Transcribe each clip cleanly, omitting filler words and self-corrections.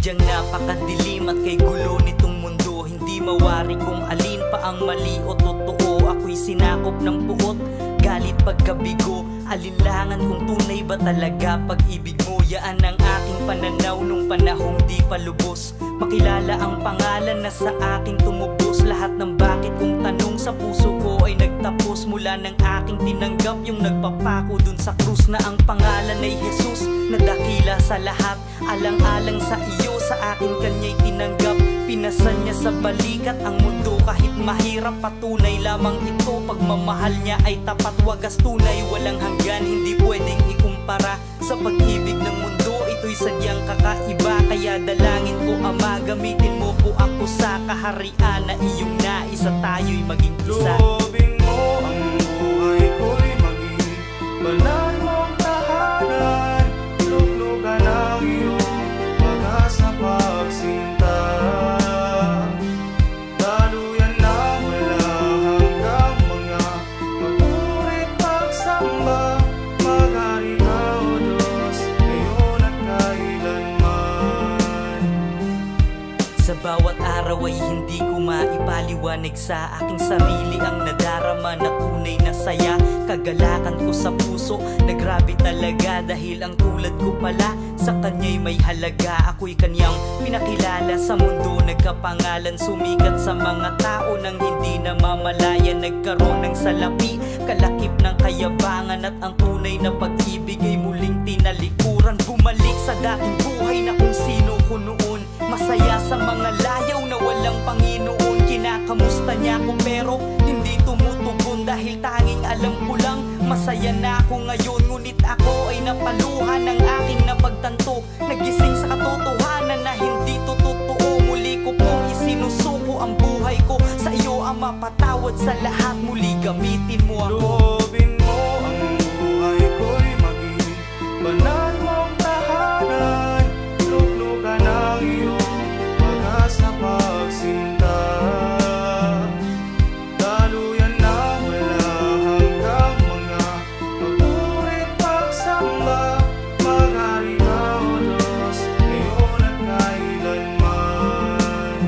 Sadyang napakadilim at kay gulo nitong mundo. Hindi mawari kung alin pa ang mali o totoo. Ako'y sinakop ng puot, galit pagkabigo. Alinlangan kung tunay ba talaga pag-ibig mo. Yaan ang aking pananaw nung panahong di pa lubos. Makilala ang pangalan na sa akin tumubos. Lahat ng bakit kong tanong sa puso ko ay nagtapos. Mula ng aking tinanggap yung nagpapako dun sa krus na ang pangalan ay Jesus, na dakila sa lahat. Alang-alang sa iyo, sa akin kanya'y tinanggap. Pinasan niya sa balikat ang mundo kahit mahirap. Patunay lamang ito, pagmamahal niya ay tapat, wagas tunay, walang hanggan. Hindi pwedeng ikumpara sa pag-ibig ng mundo. Ito'y sadyang kakaiba, kaya dalangin ko Ama, gamitin mo po ako sa kaharian na iyong nais at tayo'y maging isa. Loobin mo ang buhay ko'y maging banal mong tahanan. Luglugan ang iyong pag-asa pagsinta. Daluyan na wala hanggang mga mapurit pagsamba. Maghari ka o Diyos, ngayon at kailanman. Sa bawat araw ay hindi ko maipaliwanag sa aking sarili ang nadarama na tunay na saya. Kagalakan ko sa puso na grabe talaga, dahil ang tulad ko pala sa kanya'y may halaga. Ako'y kanyang pinakilala sa mundo, nagkapangalan, sumikat sa mga tao nang hindi namamalayan. Nagkaroon ng salapi, kalakip ng kayabangan, at ang tunay na pag-ibig ay muling tinalikuran. Bumalik sa dating buhay na kung sino ko noon, masaya sa mga layaw na walang Panginoon. Kinakamusta niya ako pero hindi tumutugon, dahil tanging alam ko lang masaya na ako ngayon. Ngunit ako ay napaluhan ng aking napagtanto, nagising sa katotohanan na hindi to totoo. Muli ko pong isinusuko ang buhay ko sa iyo Ama, patawad sa lahat, muli gamitin mo ako. Loobin mo ang buhay ko'y maging banal mong tahanan. Luglugan ang iyong pag-asa pagsinta. Daluyan na wala hanggang mga mapurit pagsamba. Maghari ka o Diyos, ngayon at kailanman.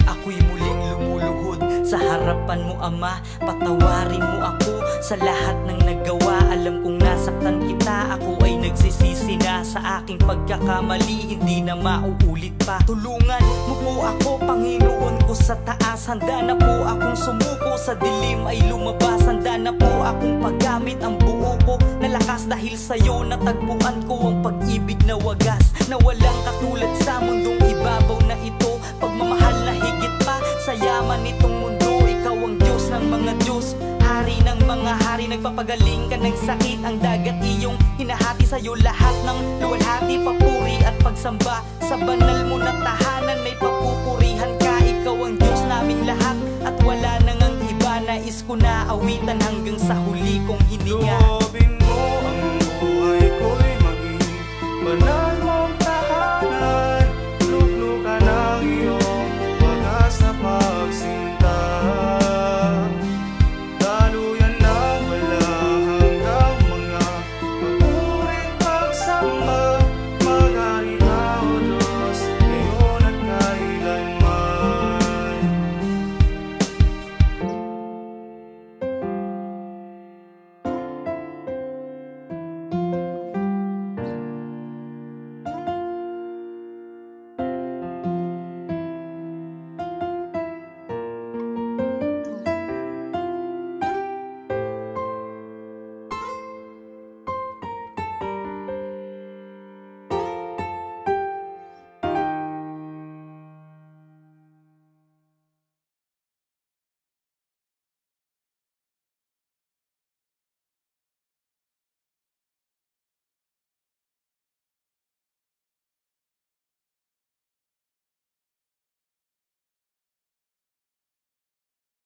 Ako'y muling lumuluhod sa harapan mo Ama, patawarin mo ako sa lahat ng nagawa. Alam kong nasaktan kita, ako ay nagsisisi na sa aking pagkakamali, hindi na mauulit pa. Tulungan mo po ako Panginoon ko sa taas. Handa na po akong sumuko, sa dilim ay lumabas. Handa na po akong paggamit ang buo ko na lakas, dahil sa'yo natagpuan ko ang pag-ibig na wagas, na walang katulad sa mundong ibabaw na ito. Pagmamahal na higit pa sa yaman nitong mundo. Ikaw ang Diyos ng mga Diyos, hari ng mga hari. Nagpapagaling ka ng sakit, ang dagat iyong hinahati. Sa'yo lahat ng luwalhati, papuri at pagsamba. Sa banal mo na tahanan may papupurihan ka. Ikaw ang Diyos naming lahat at wala nang ang iba. Nais ko na awitan hanggang sa huli kong hininga.